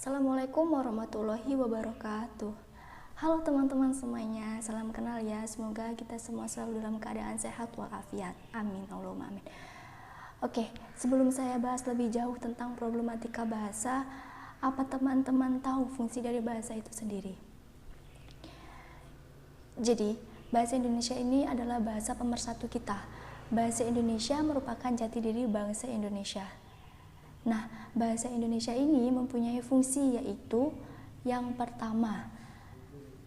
Assalamualaikum warahmatullahi wabarakatuh. Halo teman-teman semuanya, salam kenal ya. Semoga kita semua selalu dalam keadaan sehat walafiat. Amin Allahumma amin. Oke, sebelum saya bahas lebih jauh tentang problematika bahasa, apa teman-teman tahu fungsi dari bahasa itu sendiri? Jadi, bahasa Indonesia ini adalah bahasa pemersatu kita. Bahasa Indonesia merupakan jati diri bangsa Indonesia. Nah, bahasa Indonesia ini mempunyai fungsi, yaitu yang pertama,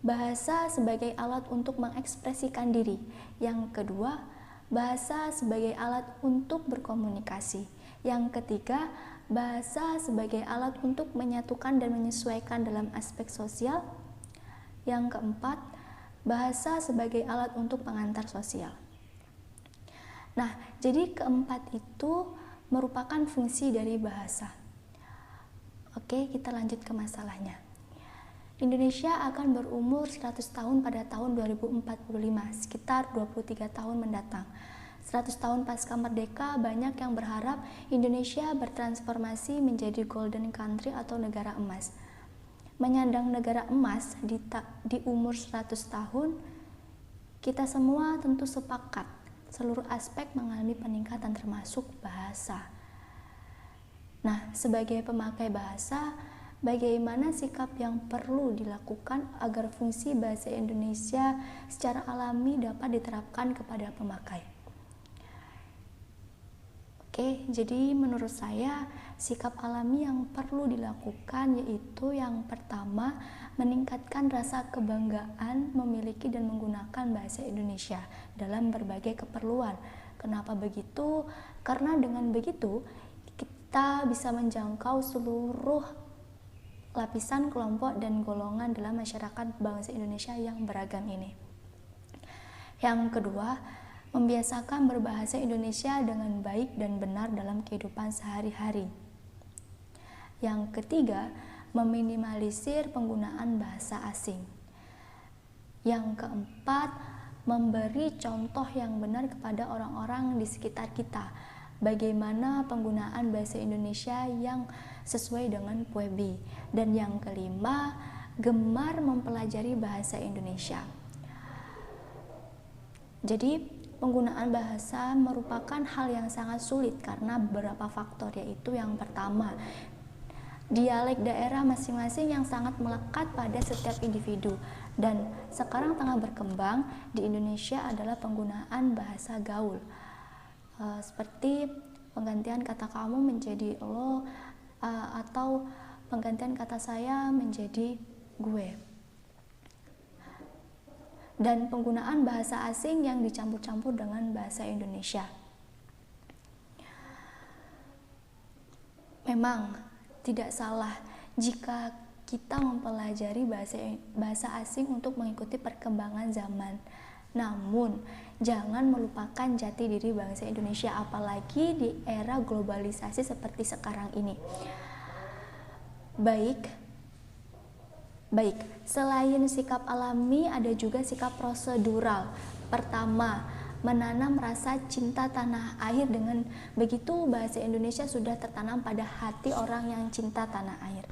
bahasa sebagai alat untuk mengekspresikan diri. Yang kedua, bahasa sebagai alat untuk berkomunikasi. Yang ketiga, bahasa sebagai alat untuk menyatukan dan menyesuaikan dalam aspek sosial. Yang keempat, bahasa sebagai alat untuk pengantar sosial. Nah, jadi keempat itu merupakan fungsi dari bahasa. Oke, kita lanjut ke masalahnya. Indonesia akan berumur 100 tahun pada tahun 2045, sekitar 23 tahun mendatang. 100 tahun pasca merdeka, banyak yang berharap Indonesia bertransformasi menjadi golden country atau negara emas. Menyandang negara emas di umur 100 tahun, kita semua tentu sepakat seluruh aspek mengalami peningkatan termasuk bahasa. Nah, sebagai pemakai bahasa, bagaimana sikap yang perlu dilakukan agar fungsi bahasa Indonesia secara alami dapat diterapkan kepada pemakai? Oke, jadi menurut saya sikap alami yang perlu dilakukan yaitu yang pertama, meningkatkan rasa kebanggaan memiliki dan menggunakan bahasa Indonesia dalam berbagai keperluan. Kenapa begitu? Karena dengan begitu kita bisa menjangkau seluruh lapisan, kelompok, dan golongan dalam masyarakat bangsa Indonesia yang beragam ini. Yang kedua, membiasakan berbahasa Indonesia dengan baik dan benar dalam kehidupan sehari-hari. Yang ketiga, meminimalisir penggunaan bahasa asing. Yang keempat, memberi contoh yang benar kepada orang-orang di sekitar kita. Bagaimana penggunaan bahasa Indonesia yang sesuai dengan PUEBI. Dan yang kelima, gemar mempelajari bahasa Indonesia. Jadi, penggunaan bahasa merupakan hal yang sangat sulit karena beberapa faktor, yaitu yang pertama, dialek daerah masing-masing yang sangat melekat pada setiap individu, dan sekarang tengah berkembang di Indonesia adalah penggunaan bahasa gaul, seperti penggantian kata kamu menjadi lo, atau penggantian kata saya menjadi gue, dan penggunaan bahasa asing yang dicampur-campur dengan bahasa Indonesia. Memang tidak salah jika kita mempelajari bahasa asing untuk mengikuti perkembangan zaman. Namun, jangan melupakan jati diri bangsa Indonesia, apalagi di era globalisasi seperti sekarang ini. Baik, selain sikap alami, ada juga sikap prosedural. Pertama, menanam rasa cinta tanah air. Dengan begitu, bahasa Indonesia sudah tertanam pada hati orang yang cinta tanah air.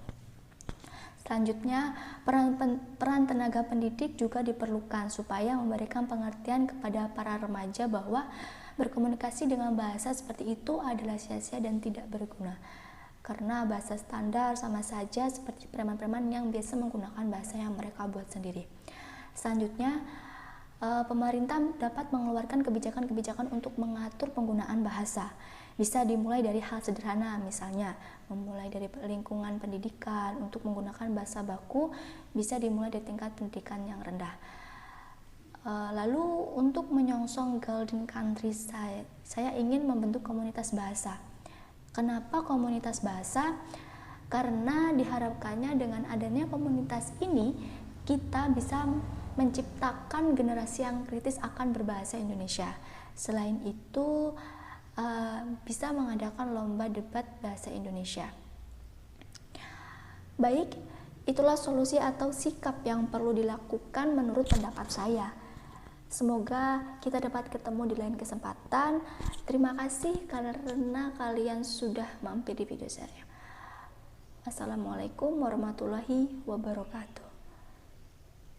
Selanjutnya, peran tenaga pendidik juga diperlukan supaya memberikan pengertian kepada para remaja bahwa berkomunikasi dengan bahasa seperti itu adalah sia-sia dan tidak berguna. Karena bahasa standar sama saja seperti preman-preman yang biasa menggunakan bahasa yang mereka buat sendiri. Selanjutnya, pemerintah dapat mengeluarkan kebijakan-kebijakan untuk mengatur penggunaan bahasa. Bisa dimulai dari hal sederhana, misalnya memulai dari lingkungan pendidikan. Untuk menggunakan bahasa baku bisa dimulai dari tingkat pendidikan yang rendah. Lalu untuk menyongsong golden country, saya ingin membentuk komunitas bahasa. Kenapa komunitas bahasa? Karena diharapkannya dengan adanya komunitas ini kita bisa menciptakan generasi yang kritis akan berbahasa Indonesia. Selain itu, bisa mengadakan lomba debat bahasa Indonesia. Baik, itulah solusi atau sikap yang perlu dilakukan menurut pendapat saya. Semoga kita dapat ketemu di lain kesempatan. Terima kasih karena kalian sudah mampir di video saya. Assalamualaikum warahmatullahi wabarakatuh.